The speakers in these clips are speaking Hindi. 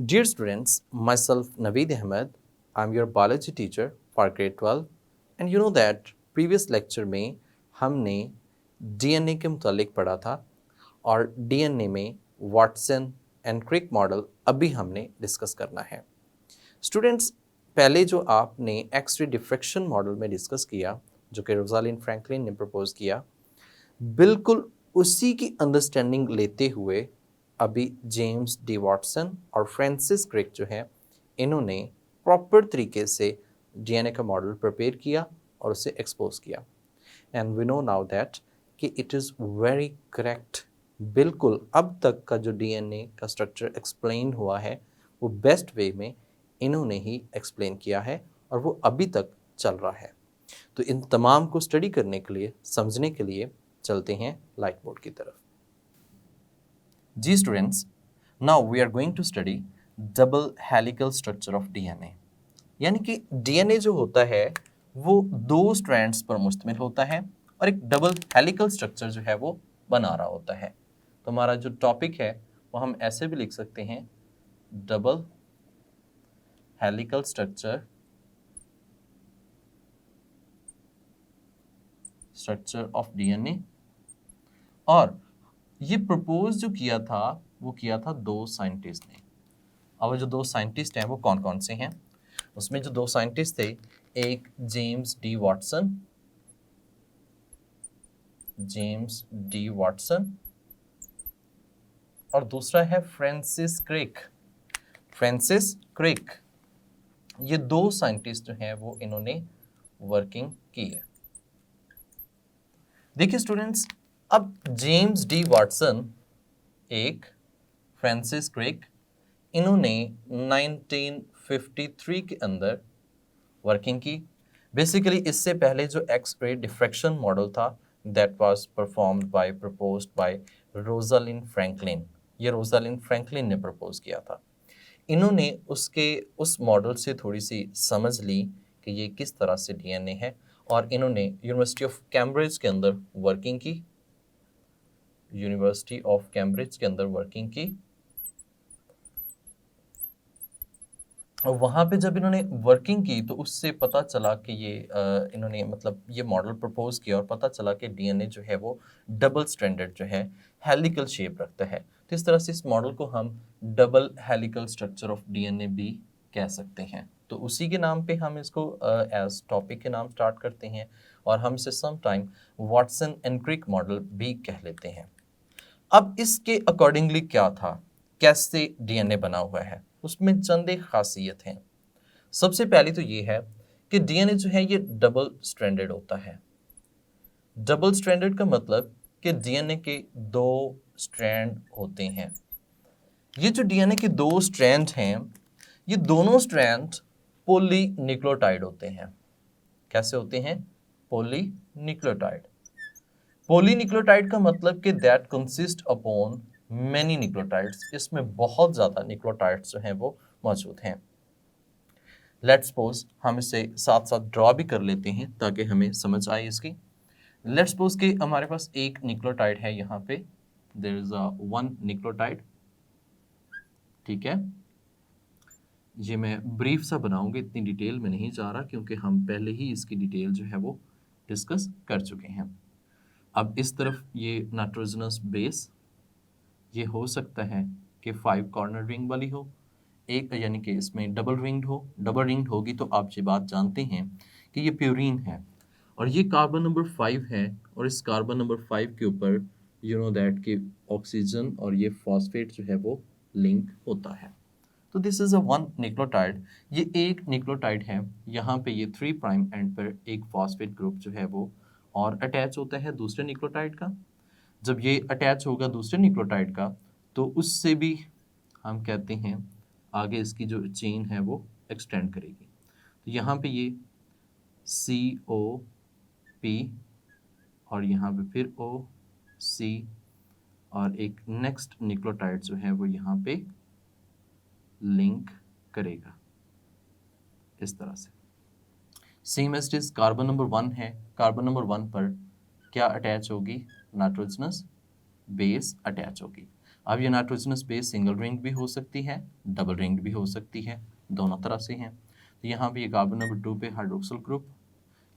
Dear students, myself Naveed Ahmed, I'm your biology teacher for grade 12 and you know that previous lecture में हमने DNA के मुतालिक पढ़ा था और DNA में वाटसन एंड क्रिक मॉडल अभी हमने डिस्कस करना है। स्टूडेंट्स, पहले जो आपने एक्स-रे डिफ्रैक्शन मॉडल में डिस्कस किया जो कि रोजालिन फ्रैंकलिन ने प्रपोज किया, बिल्कुल उसी की अंडरस्टैंडिंग लेते हुए अभी जेम्स डी वाटसन और फ्रांसिस क्रिक जो है इन्होंने प्रॉपर तरीके से डीएनए का मॉडल प्रिपेयर किया और उसे एक्सपोज किया and we know now that कि इट इज़ वेरी करेक्ट। बिल्कुल अब तक का जो डीएनए का स्ट्रक्चर एक्सप्लेन हुआ है वो बेस्ट वे में इन्होंने ही एक्सप्लेन किया है और वो अभी तक चल रहा है। तो इन तमाम को स्टडी करने के लिए, समझने के लिए चलते हैं लाइट बोर्ड की तरफ। जी students, now we are going to study double helical structure of DNA. यानी कि डीएनए जो होता है वो दो स्ट्रैंड्स पर मुश्तमिल होता है और एक डबल हेलिकल स्ट्रक्चर जो है वो बना रहा होता है। तो हमारा जो टॉपिक है वो हम ऐसे भी लिख सकते हैं, double helical structure of DNA. और ये प्रपोज जो किया था वो किया था दो साइंटिस्ट ने। अब जो दो साइंटिस्ट हैं वो कौन कौन से हैं? उसमें जो दो साइंटिस्ट थे, एक जेम्स डी वाटसन और दूसरा है फ्रांसिस क्रिक। ये दो साइंटिस्ट जो हैं वो इन्होंने वर्किंग की है। देखिए स्टूडेंट्स, अब जेम्स डी वाटसन एक, फ्रांसिस क्रिक, इन्होंने 1953 के अंदर वर्किंग की। बेसिकली इससे पहले जो एक्स-रे डिफ्रैक्शन मॉडल था that was performed by proposed by Rosalind Franklin, ये रोजालिन फ्रैंकलिन ने प्रपोज किया था। इन्होंने उस मॉडल से थोड़ी सी समझ ली कि ये किस तरह से डीएनए है और इन्होंने यूनिवर्सिटी ऑफ कैम्ब्रिज के अंदर वर्किंग की। और वहाँ पे जब इन्होंने वर्किंग की तो उससे पता चला कि इन्होंने मतलब ये मॉडल प्रपोज किया और पता चला कि डीएनए जो है वो डबल स्ट्रैंडेड जो है हेलिकल शेप रखता है। तो इस तरह से इस मॉडल को हम double helical structure of DNA भी कह सकते हैं। तो उसी के नाम पे हम इसको एज टॉपिक के नाम स्टार्ट करते हैं और हम इसे some time Watson and Crick model भी कह लेते हैं। अब इसके अकॉर्डिंगली क्या था, कैसे डीएनए बना हुआ है, उसमें चंद एक खासियत हैं। सबसे पहली तो ये है कि डीएनए जो है ये डबल स्ट्रैंडेड होता है। डबल स्ट्रैंडेड का मतलब कि डीएनए के दो स्ट्रैंड होते हैं। ये जो डीएनए के दो स्ट्रैंड हैं, ये दोनों स्ट्रैंड पॉलीन्यूक्लियोटाइड होते हैं। कैसे होते हैं? पॉलीन्यूक्लियोटाइड। पॉलीन्यूक्लियोटाइड का मतलब कि that consist upon many nucleotides, इसमें बहुत ज़्यादा न्यूक्लियोटाइड्स जो हैं वो मौजूद हैं। लेट्स सपोज हम इसे साथ साथ ड्रॉ भी कर लेते हैं ताकि हमें समझ आए इसकी। लेट्स सपोज कि हमारे पास एक न्यूक्लियोटाइड है, यहाँ पे there is a one nucleotide. ठीक है, ये मैं ब्रीफ सा बनाऊंगा, इतनी डिटेल में नहीं जा रहा क्योंकि हम पहले ही इसकी डिटेल जो है वो डिस्कस कर चुके हैं। अब इस तरफ ये नाइट्रोजनस बेस, ये हो सकता है कि 5 कॉर्नर रिंग वाली हो, एक यानी कि इसमें डबल रिंग्ड होगी तो आप ये बात जानते हैं कि ये प्यूरीन है और ये कार्बन नंबर 5 है और इस कार्बन नंबर 5 के ऊपर यू नो दैट कि ऑक्सीजन और ये फॉस्फेट जो है वो लिंक होता है। तो this is a one nucleotide, ये एक न्यूक्लियोटाइड है। यहाँ पे ये 3 प्राइम एंड पर एक फॉस्फेट ग्रुप जो है वो और अटैच होता है दूसरे न्यूक्लियोटाइड का। जब ये अटैच होगा दूसरे न्यूक्लियोटाइड का तो उससे भी हम कहते हैं आगे इसकी जो चेन है वो एक्सटेंड करेगी। तो यहाँ पे ये COP और यहाँ पे फिर OC और एक नेक्स्ट न्यूक्लियोटाइड जो है वो यहाँ पे लिंक करेगा इस तरह से। Same as is carbon number 1 है, कार्बन नंबर 1 पर क्या अटैच होगी? नाइट्रोजनस बेस अटैच होगी। अब ये नाइट्रोजनस बेस सिंगल रिंग भी हो सकती है, डबल रिंग भी हो सकती है, दोनों तरह से हैं। तो यहाँ पे ये कार्बन नंबर 2 पे हाइड्रोक्सिल ग्रुप,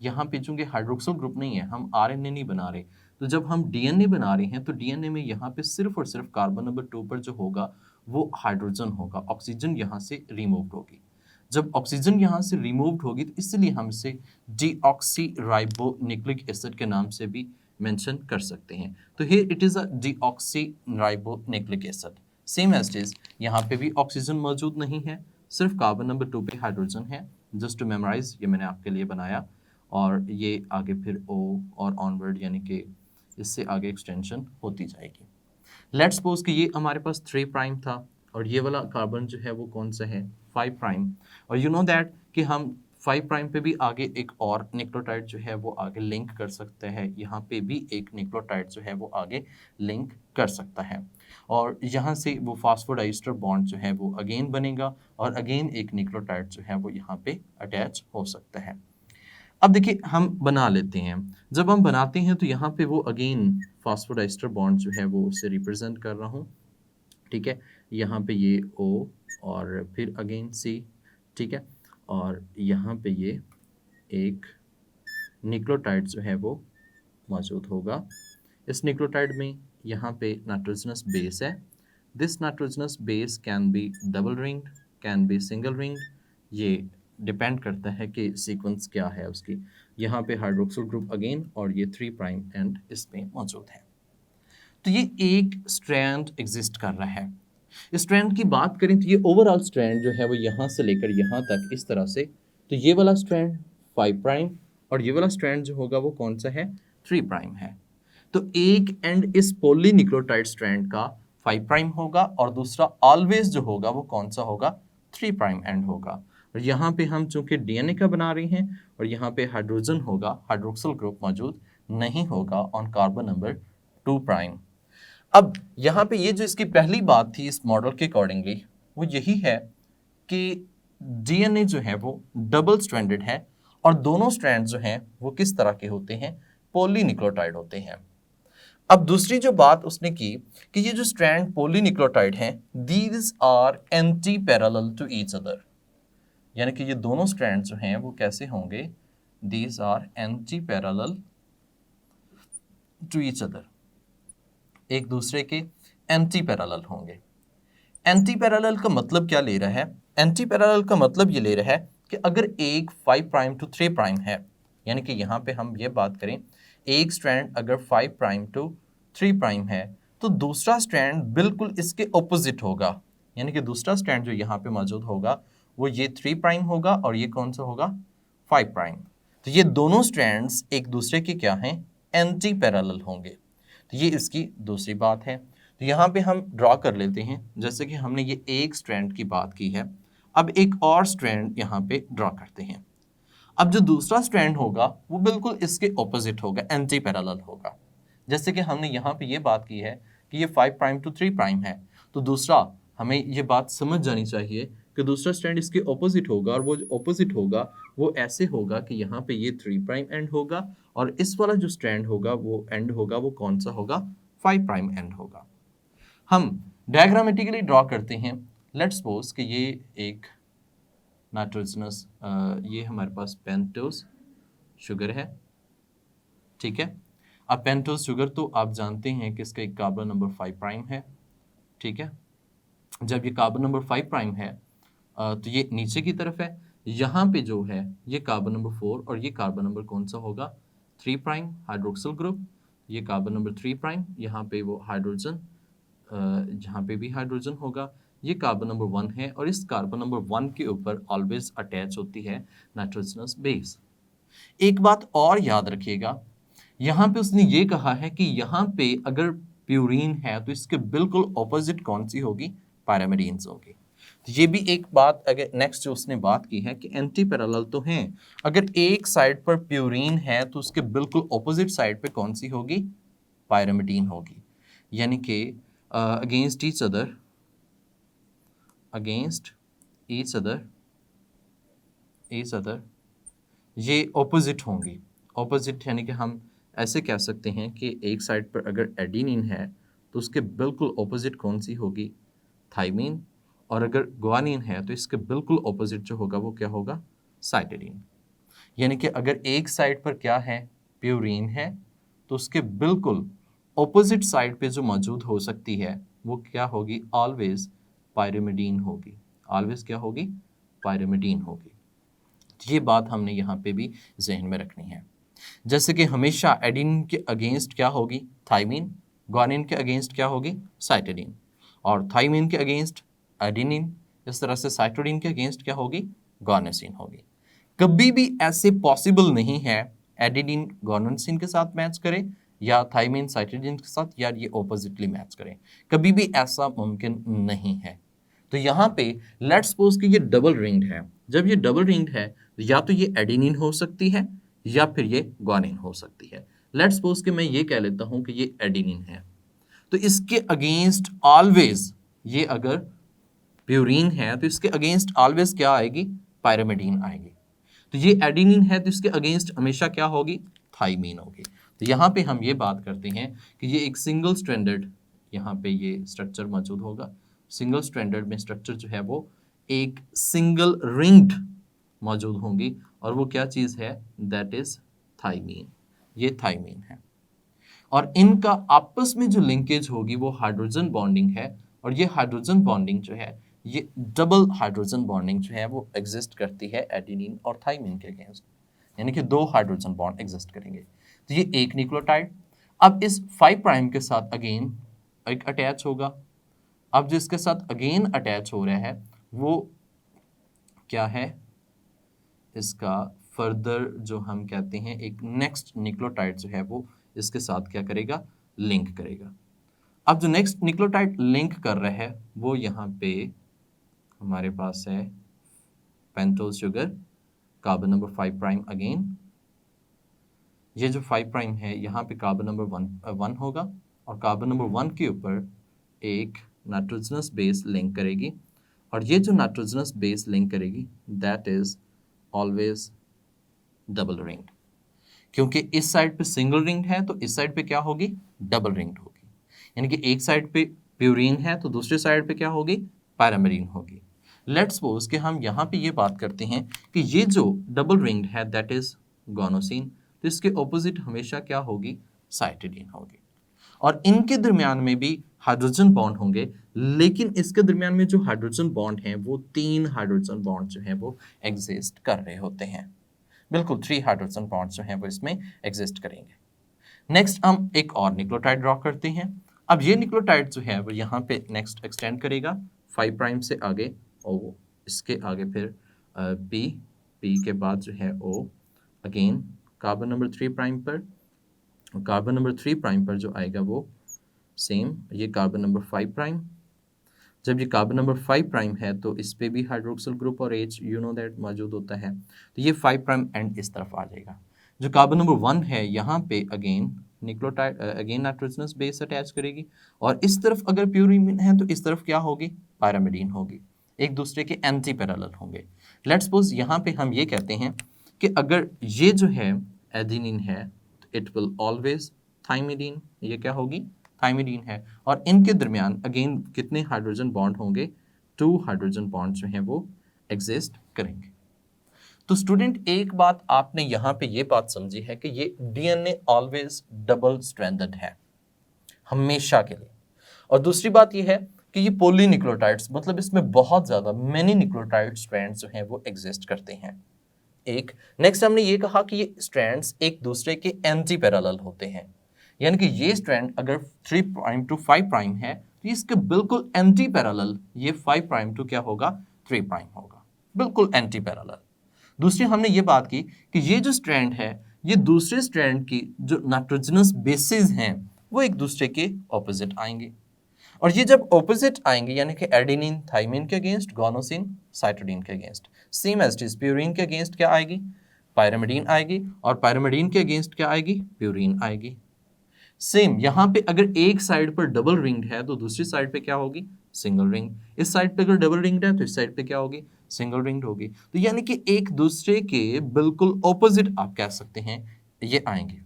यहाँ पे चूंकि हाइड्रोक्सिल ग्रुप नहीं है, हम आरएनए नहीं बना रहे, तो जब हम डीएनए बना रहे हैं तो डीएनए में यहाँ पे सिर्फ और सिर्फ कार्बन नंबर 2 पर जो होगा वो हाइड्रोजन होगा, ऑक्सीजन यहाँ से रिमूव होगी। जब ऑक्सीजन यहाँ से रिमूव्ड होगी तो इसलिए हम इसे डीऑक्सी राइबोन्यूक्लिक एसिड के नाम से भी मेंशन कर सकते हैं। तो here it is a deoxy ribonucleic acid. Same as it is, यहाँ पे भी ऑक्सीजन मौजूद नहीं है, सिर्फ कार्बन नंबर 2 पे हाइड्रोजन है। जस्ट टू मेमोराइज, ये मैंने आपके लिए बनाया, और ये आगे फिर O और ऑनवर्ड, यानी कि इससे आगे एक्सटेंशन होती जाएगी। लेट्स सपोज कि ये हमारे पास 3 प्राइम था और ये वाला कार्बन जो है वो कौन सा है, 5 प्राइम। और यू नो दैट कि हम 5 प्राइम पे भी आगे एक और न्यूक्लियोटाइड जो है वो आगे लिंक कर सकते हैं, यहाँ पे भी एक न्यूक्लियोटाइड जो है वो आगे लिंक कर सकता है, और यहाँ से वो फास्फोडाइस्टर बॉन्ड जो है वो अगेन बनेगा और अगेन एक न्यूक्लियोटाइड जो है वो यहाँ पे अटैच हो सकता है। अब देखिए हम बना लेते हैं, जब हम बनाते हैं तो यहाँ पे वो अगेन फास्फोडाइस्टर बॉन्ड जो है वो उसे रिप्रेजेंट कर रहा हूँ, ठीक है। यहाँ पे ये O और फिर अगेन C, ठीक है, और यहाँ पे ये एक न्यूक्लियोटाइड जो है वो मौजूद होगा। इस न्यूक्लियोटाइड में यहाँ पे नाइट्रोजनस बेस है। This nitrogenous base can be double ring, can be single ring, ये डिपेंड करता है कि सीक्वेंस क्या है उसकी। यहाँ पे हाइड्रोक्सिल ग्रुप अगेन, और ये 3 प्राइम एंड इसमें मौजूद है। तो ये एक स्ट्रैंड एग्जिस्ट कर रहा है। इस स्ट्रैंड की बात करें तो ये ओवरऑल स्ट्रैंड जो है वो यहाँ से लेकर यहाँ तक इस तरह से, तो ये वाला स्ट्रैंड 5 प्राइम और ये वाला स्ट्रैंड जो होगा वो कौन सा है, 3 प्राइम है। तो एक एंड इस पॉलीन्यूक्लियोटाइड स्ट्रैंड का 5 प्राइम होगा और दूसरा ऑलवेज जो होगा वो कौन सा होगा, 3 प्राइम एंड होगा। और यहाँ पे हम चूंकि डीएनए का बना रहे हैं और यहाँ पे हाइड्रोजन होगा, हाइड्रोक्सिल ग्रुप मौजूद नहीं होगा ऑन कार्बन नंबर 2 प्राइम। अब यहाँ पे ये जो इसकी पहली बात थी इस मॉडल के अकॉर्डिंगली वो यही है कि डीएनए जो है वो डबल स्ट्रैंडेड है और दोनों स्ट्रैंड जो हैं वो किस तरह के होते हैं, पॉलीन्यूक्लियोटाइड होते हैं। अब दूसरी जो बात उसने की कि ये जो स्ट्रैंड पॉलीन्यूक्लियोटाइड हैं, these are anti parallel to each other, यानी कि ये दोनों स्ट्रैंड जो हैं वो कैसे होंगे, these are anti parallel to each other, एक दूसरे के एंटी पैरेलल होंगे। एंटी पैरेलल का मतलब क्या ले रहा है, एंटी पैरेलल का मतलब ये ले रहा है कि अगर एक 5 प्राइम टू 3 प्राइम है, यानी कि यहाँ पे हम ये बात करें एक स्ट्रैंड अगर 5 प्राइम टू 3 प्राइम है तो दूसरा स्ट्रैंड बिल्कुल इसके ऑपोजिट होगा, यानी कि दूसरा स्ट्रैंड जो यहाँ पे मौजूद होगा वो ये 3 प्राइम होगा और ये कौन सा होगा, 5 प्राइम। तो ये दोनों स्ट्रैंड्स एक दूसरे के क्या हैं, एंटी पैरेलल होंगे। तो ये इसकी दूसरी बात है। तो यहाँ पे हम ड्रॉ कर लेते हैं, जैसे कि हमने ये एक स्ट्रैंड की बात की है, अब एक और स्ट्रैंड यहाँ पे ड्रॉ करते हैं। अब जो दूसरा स्ट्रैंड होगा वो बिल्कुल इसके ऑपोजिट होगा, एंटी पैरेलल होगा। जैसे कि हमने यहाँ पे ये बात की है कि ये 5 प्राइम टू 3 प्राइम है, तो दूसरा हमें ये बात समझ जानी चाहिए कि दूसरा स्ट्रैंड इसके ऑपोजिट होगा, और वो जो ऑपोजिट होगा वो ऐसे होगा कि यहाँ पे ये 3 प्राइम एंड होगा और इस वाला जो स्ट्रैंड होगा वो एंड होगा वो कौन सा होगा, 5 प्राइम एंड होगा। हम डायग्रामेटिकली ड्रॉ करते हैं। लेट्स सपोज कि ये एक नाइट्रोजनस, ये हमारे पास पेंटोज शुगर है, ठीक है। अब पेंटोज शुगर तो आप जानते हैं कि इसका एक कार्बन नंबर 5 प्राइम है, ठीक है। जब ये कार्बन नंबर 5 प्राइम है तो ये नीचे की तरफ है, यहाँ पे जो है ये कार्बन नंबर 4 और ये कार्बन नंबर कौन सा होगा, 3 प्राइम, हाइड्रोक्सिल ग्रुप, ये कार्बन नंबर 3 प्राइम, यहाँ पे वो हाइड्रोजन, यहाँ पे भी हाइड्रोजन होगा, ये कार्बन नंबर 1 है और इस कार्बन नंबर 1 के ऊपर ऑलवेज अटैच होती है नाइट्रोजनस बेस। एक बात और याद रखिएगा, यहाँ पे उसने ये कहा है कि यहाँ पे अगर प्यूरीन है तो इसके बिल्कुल ऑपोजिट कौन सी होगी, पायरामिडीन्स होगी। तो ये भी एक बात, अगर नेक्स्ट जो उसने बात की है कि एंटी पैरेलल तो हैं, अगर एक साइड पर प्यूरीन है तो उसके बिल्कुल ऑपोजिट साइड पे कौन सी होगी, पायरामिडीन होगी, यानी कि against each other, against each other ये ऑपोजिट होंगी। ऑपोजिट यानी कि हम ऐसे कह सकते हैं कि एक साइड पर अगर एडिनिन है तो उसके बिल्कुल ऑपोजिट कौन सी होगी? थाइमीन। और अगर ग्वानिन है तो इसके बिल्कुल ऑपोजिट जो होगा वो क्या होगा? साइटिडीन। यानी कि अगर एक साइड पर क्या है? प्यूरीन है, तो उसके बिल्कुल ऑपोजिट साइड पे जो मौजूद हो सकती है वो क्या होगी? ऑलवेज पायरिमिडीन होगी। ऑलवेज क्या होगी? पायरिमिडीन होगी। ये बात हमने यहाँ पे भी जहन में रखनी है। जैसे कि हमेशा एडिनिन के अगेंस्ट क्या होगी? थाइमीन। ग्वानिन के अगेंस्ट क्या होगी? साइटिडीन। और थाइमीन के अगेंस्ट एडिनिन। इस तरह से साइटोडिन के अगेंस्ट क्या होगी? ग्वानिसिन होगी। कभी भी ऐसे पॉसिबल नहीं है एडिनिन ग्वानिसिन के साथ मैच करे या थाइमीन साइटोडिन के साथ, या ये ऑपोजिटली मैच करें। कभी भी ऐसा मुमकिन नहीं है। तो यहाँ पे लेट्स सपोज कि ये डबल रिंग्ड है। जब ये डबल रिंग्ड है या तो ये एडेनिन हो सकती है या फिर ये ग्वानिन हो सकती है। लेट्स सपोज कि मैं ये कह लेता हूं कि ये एडेनिन है, तो इसके अगेंस्ट ऑलवेज, ये अगर प्यूरीन है तो इसके अगेंस्ट ऑलवेज क्या आएगी? पायरिमिडीन आएगी। तो ये एडेनिन है तो इसके अगेंस्ट हमेशा क्या होगी? थाइमीन होगी। तो यहाँ पे हम ये बात करते हैं कि ये एक सिंगल स्ट्रैंडेड यहाँ पे ये स्ट्रक्चर मौजूद होगा। सिंगल स्ट्रैंडेड में स्ट्रक्चर जो है वो एक सिंगल रिंग्ड मौजूद होंगी, और वो क्या चीज़ है? That is thymine. ये थाइमीन है, और इनका आपस में जो लिंकेज होगी वो हाइड्रोजन बॉन्डिंग है। और ये हाइड्रोजन बॉन्डिंग जो है, ये डबल हाइड्रोजन बॉन्डिंग जो है वो एग्जिस्ट करती है एडेनिन और थाइमीन के अगेंस्ट। यानी कि दो हाइड्रोजन बॉन्ड एग्जिस्ट करेंगे। तो ये एक न्यूक्लियोटाइड अब इस 5 प्राइम के साथ अगेन एक अटैच होगा। अब जो इसके साथ अगेन अटैच हो रहा है वो क्या है? इसका फर्दर जो हम कहते हैं एक नेक्स्ट न्यूक्लियोटाइड जो है वो इसके साथ क्या करेगा? लिंक करेगा। अब जो नेक्स्ट न्यूक्लियोटाइड लिंक कर रहा है वो यहाँ पे हमारे पास है pentose sugar, carbon number 5 prime again. ये जो 5 प्राइम है यहाँ पे कार्बन नंबर 1 होगा, और कार्बन नंबर 1 के ऊपर एक नाइट्रोजनस बेस लिंक करेगी, और ये जो नाइट्रोजनस बेस लिंक करेगी that is always double ring. क्योंकि इस साइड पे सिंगल रिंग है तो इस साइड पे क्या होगी? डबल रिंग होगी। यानी कि एक साइड पे प्यूरीन है तो दूसरे साइड पे क्या होगी? पायरामिडीन होगी। लेट्स सपोज कि हम यहाँ पे ये बात करते हैं कि ये जो डबल रिंग है दैट इज गोनोसिन, तो इसके ऑपोजिट हमेशा क्या होगी? साइटिडीन होगी। और इनके दरमियान में भी हाइड्रोजन बॉन्ड होंगे, लेकिन इसके दरमियान में जो हाइड्रोजन बॉन्ड हैं वो 3 हाइड्रोजन बॉन्ड जो हैं वो एग्जिस्ट कर रहे होते हैं। बिल्कुल 3 हाइड्रोजन बॉन्ड जो हैं वो इसमें एग्जिस्ट करेंगे। नेक्स्ट हम एक और न्यूक्लियोटाइड ड्रॉ करते हैं। अब ये न्यूक्लियोटाइड जो है वो यहाँ पे नेक्स्ट एक्सटेंड करेगा 5 प्राइम से आगे, ओ इसके आगे फिर पी, पी के बाद जो है ओ, अगेन कार्बन नंबर 3 प्राइम पर, कार्बन नंबर 3 प्राइम पर जो आएगा वो सेम ये कार्बन नंबर 5 प्राइम। जब ये कार्बन नंबर 5 प्राइम है तो इस पे भी हाइड्रोक्सिल ग्रुप और H यू नो दैट मौजूद होता है, तो ये 5 प्राइम एंड इस तरफ आ जाएगा। जो कार्बन नंबर 1 है यहाँ पे again nucleotide again nitrogenous base attach करेगी, और इस तरफ अगर प्यूरीन है तो इस तरफ क्या होगी? पायरामिडीन होगी। एक दूसरे के एंटी पैरेलल होंगे। लेट्स सपोज यहाँ पे हम ये कहते हैं कि अगर ये जो है एडेनिन है तो इट विल ऑलवेज थाइमिडीन, ये क्या होगी? थाइमिडीन है। और इनके दरमियान अगेन कितने हाइड्रोजन बॉन्ड होंगे? 2 हाइड्रोजन बॉन्ड जो हैं वो एग्जिस्ट करेंगे। तो स्टूडेंट एक बात आपने यहाँ पे ये बात समझी है कि ये डीएनए ऑलवेज डबल स्ट्रैंडेड है हमेशा के लिए। और दूसरी बात ये है कि ये पॉलीन्यूक्लियोटाइड्स, मतलब इसमें बहुत ज्यादा मेनी न्यूक्लियोटाइड स्ट्रैंड्स जो हैं वो एग्जिस्ट करते हैं। एक नेक्स्ट हमने ये कहा कि ये स्ट्रैंड्स एक दूसरे के एंटी पैरेलल होते हैं। यानी कि ये स्ट्रैंड अगर 3 प्राइम टू 5 प्राइम है तो इसके बिल्कुल एंटी पैरेलल ये 5 प्राइम टू क्या होगा? 3 प्राइम होगा, बिल्कुल एंटी पैरेलल। दूसरी हमने ये बात की कि ये जो स्ट्रैंड है ये दूसरे स्ट्रैंड की जो नाइट्रोजनस बेसिस हैं वो एक दूसरे के ऑपोजिट आएंगे, और ये जब ऑपोजिट आएंगे यानी कि एडेनिन थाइमिन के अगेंस्ट, गोनोसिन साइटोडिन के against, same as it is purine के अगेंस्ट क्या आएगी? पायरामिडीन आएगी, और पायरामिडीन के अगेंस्ट क्या आएगी? प्यूरीन आएगी। सेम यहाँ पे अगर एक साइड पर डबल रिंग्ड है तो दूसरी साइड पे क्या होगी? Single ring. इस साइड पे अगर डबल रिंग्ड है तो इस साइड पे क्या होगी? सिंगल रिंग्ड होगी। तो यानी कि एक दूसरे के बिल्कुल ऑपोजिट आप कह सकते हैं ये आएंगे,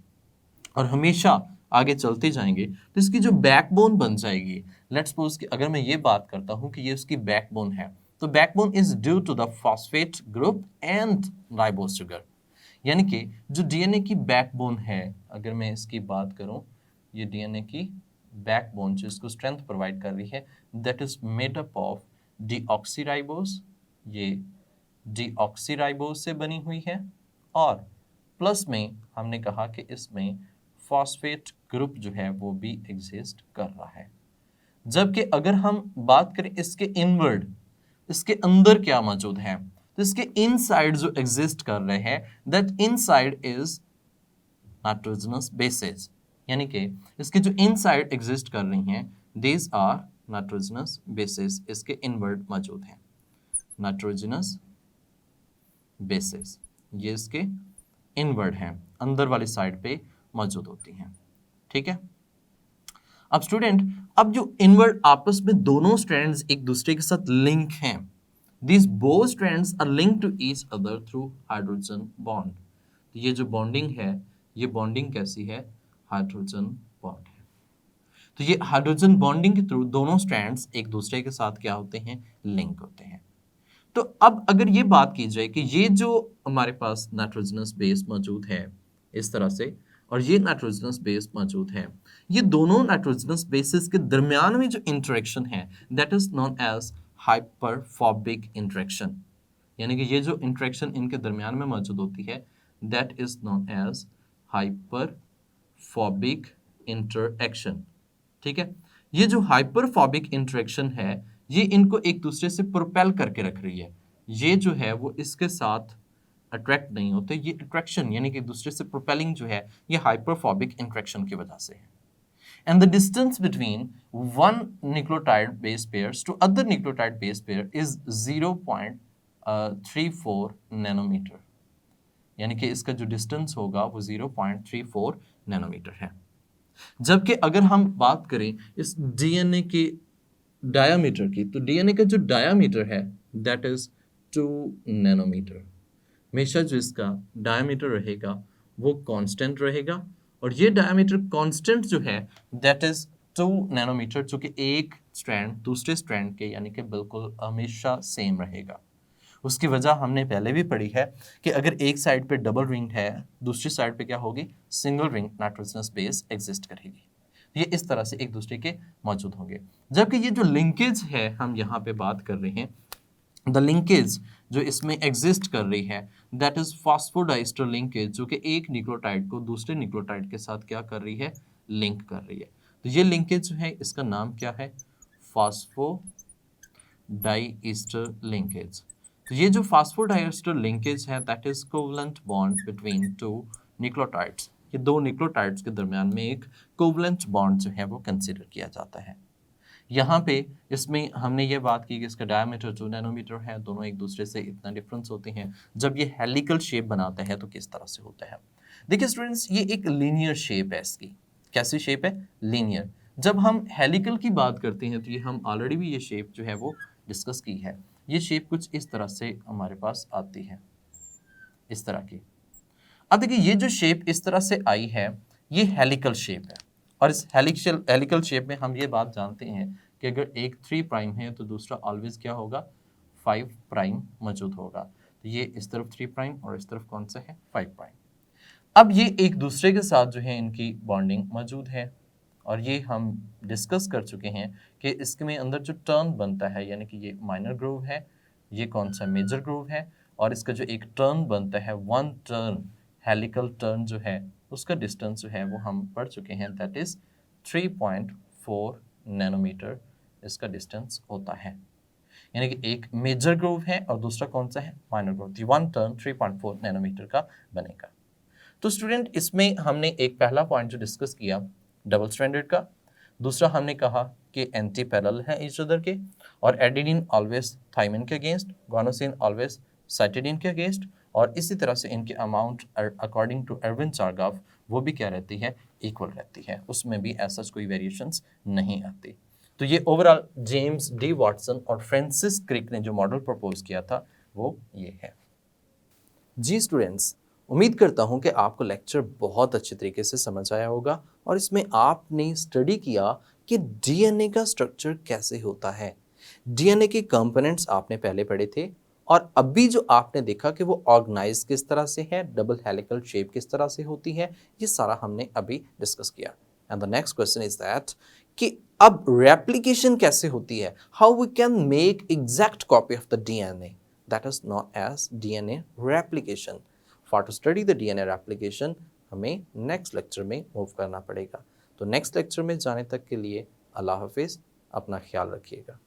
और हमेशा आगे चलते जाएंगे तो इसकी जो बैकबोन बन जाएगी, लेट्स सपोज कि अगर मैं ये बात करता हूं कि ये उसकी बैकबोन है, तो backbone is due to the phosphate group and ribose sugar. यानी कि जो डीएनए की बैकबोन है, अगर मैं इसकी बात करूं, ये डीएनए की बैकबोन जो इसको स्ट्रेंथ प्रोवाइड कर रही है, that is made up of deoxyribose, ये डीऑक्सीराइबोज से बनी हुई है, और प्लस में हमने कहा कि इसमें फॉस्फेट ग्रुप जो है वो भी एग्जिस्ट कर रहा है। जबकि अगर हम बात करें इसके इनवर्ड, इसके अंदर क्या मौजूद है, तो इसके इनसाइड जो एग्जिस्ट कर रहे हैं, that inside is nitrogenous bases. यानी कि इसके जो इनसाइड एग्जिस्ट कर रही हैं, दीज आर नाइट्रोजनस बेसेस, इसके इनवर्ड मौजूद हैं नाइट्रोजनस बेसेस, ये इसके इनवर्ड हैं, अंदर वाली साइड पे मौजूद होती हैं। ठीक है, अब स्टूडेंट, अब जो इनवर्ड आपस में दोनों स्ट्रैंड्स एक दूसरे के साथ लिंक हैं, these both strands are linked to each other through hydrogen bond। तो ये जो बॉन्डिंग है, ये बॉन्डिंग कैसी है, हाइड्रोजन बॉन्ड है। तो ये हाइड्रोजन बॉन्डिंग के थ्रू दोनों स्ट्रैंड्स एक दूसरे के साथ क्या होते हैं, लिंक होते हैं। तो अब अगर ये बात की जाए कि ये जो हमारे पास नाइट्रोजनस बेस मौजूद है इस तरह से, और ये नाइट्रोजनस बेस मौजूद है, ये दोनों नाइट्रोजनस बेसिस के दरमियान में जो इंटरेक्शन है, that is known as hydrophobic interaction. यानी कि ये जो इंटरेक्शन इनके दरमियान में मौजूद होती है, that is known as hydrophobic interaction. ठीक है, ये जो हाइपरफोबिक इंटरेक्शन है, ये इनको एक दूसरे से प्रोपेल करके रख रही है। ये जो है वो इसके साथ अट्रैक्ट नहीं होते, ये अट्रैक्शन यानी कि एक दूसरे से प्रोपेलिंग जो है, ये हाइपरफोबिक इंटरेक्शन की वजह से है। And the distance between one nucleotide base pairs to other nucleotide base pair is 0.34 nanometre. यानी कि इसका जो डिस्टेंस होगा वो 0.34 नैनोमीटर है। जबकि अगर हम बात करें इस डीएनए के डायामीटर की, तो डीएनए का जो डायामीटर है दैट इज 2 नैनोमीटर। हमेशा जो इसका डायामीटर रहेगा वो कांस्टेंट रहेगा, और ये डायमीटर कांस्टेंट जो है दैट इज 2 नैनोमीटर, जो कि एक स्ट्रैंड दूसरे स्ट्रैंड के यानी कि बिल्कुल हमेशा सेम रहेगा। उसकी वजह हमने पहले भी पढ़ी है कि अगर एक साइड पे डबल रिंग है, दूसरी साइड पे क्या होगी, single ring nitrogenous base exist करेगी। ये इस तरह से एक दूसरे के मौजूद होंगे। जबकि ये जो लिंकेज है हम यहाँ पे बात कर रहे हैं, द लिंकेज जो इसमें एग्जिस्ट कर रही है, दैट इज फॉस्फोडाइस्टर लिंकेज, जो कि एक न्यूक्लियोटाइड को दूसरे न्यूक्लियोटाइड के साथ क्या कर रही है, लिंक कर रही है। तो ये लिंकेज जो है इसका नाम क्या है, फॉस्फोडाइस्टर लिंकेज। तो ये जो फॉस्फोडाइस्टर लिंकेज है that is covalent bond between two nucleotides. ये दो न्यूक्लियोटाइड्स के दरमियान में एक कोवलेंट बॉन्ड जो है वो कंसिडर किया जाता है। यहाँ पे इसमें हमने ये बात की कि इसका डायमीटर 2 नैनोमीटर है, दोनों एक दूसरे से इतना डिफरेंस होते हैं। जब ये हेलिकल शेप बनाता है तो किस तरह से होता है, देखिए स्टूडेंट्स, ये एक लीनियर शेप है इसकी। कैसी शेप है, लीनियर। जब हम हेलिकल की बात करते हैं तो ये हम ऑलरेडी भी ये शेप जो है वो डिस्कस की है। ये शेप कुछ इस तरह से हमारे पास आती है, इस तरह की। अब देखिए ये जो शेप इस तरह से आई है, ये हेलिकल शेप है, और इस हेलिकल शेप में हम ये बात जानते हैं कि अगर एक 3 प्राइम है तो दूसरा ऑलवेज क्या होगा, 5 प्राइम मौजूद होगा। तो ये इस तरफ 3 प्राइम और इस तरफ कौन सा है, 5 प्राइम। अब ये एक दूसरे के साथ जो है इनकी बॉन्डिंग मौजूद है, और ये हम डिस्कस कर चुके हैं कि इसके अंदर जो टर्न बनता है, यानी कि ये माइनर ग्रूव है, ये कौन सा मेजर ग्रूव है, और इसका जो एक टर्न बनता है, 1 टर्न हेलिकल टर्न जो है, उसका डिस्टेंस जो है वो हम पढ़ चुके हैं, दैट इज 3.4 नैनोमीटर इसका डिस्टेंस होता है। यानी कि एक मेजर ग्रूव है और दूसरा कौन सा है, माइनर ग्रूव। 1 टर्न 3.4 नैनोमीटर का बनेगा। तो स्टूडेंट, इसमें हमने एक पहला पॉइंट जो डिस्कस किया डबल स्ट्रैंडेड का, दूसरा हमने कहा कि एंटी पैरेलल है ईच अदर के, और एडेनिन ऑलवेज थाइमिन के अगेंस्ट, गुआनोसिन ऑलवेज साइटिडीन के अगेंस्ट, और इसी तरह से इनके amount according to Erwin Chargaff वो भी क्या रहती है, इक्वल रहती है, उसमें भी ऐसा कोई वेरिएशंस नहीं आती। तो ये ओवरऑल जेम्स डी वाटसन और फ्रांसिस क्रिक ने जो मॉडल प्रपोज किया था वो ये है। जी स्टूडेंट्स, उम्मीद करता हूँ कि आपको लेक्चर बहुत अच्छे तरीके से समझ आया होगा और इसमें आपने स्टडी किया कि डीएनए का स्ट्रक्चर कैसे होता है। डीएनए के कंपोनेंट्स आपने पहले पढ़े थे और अभी जो आपने देखा कि वो ऑर्गेनाइज किस तरह से है, डबल हेलिकल शेप किस तरह से होती है, ये सारा हमने अभी डिस्कस किया। And the next question is that कि अब रेप्लिकेशन कैसे होती है, how we can make exact copy of the DNA, that is not as DNA replication. For to study the DNA replication हमें नेक्स्ट लेक्चर में मूव करना पड़ेगा। तो नेक्स्ट लेक्चर में जाने तक के लिए अल्लाह हाफिज़, अपना ख्याल रखिएगा।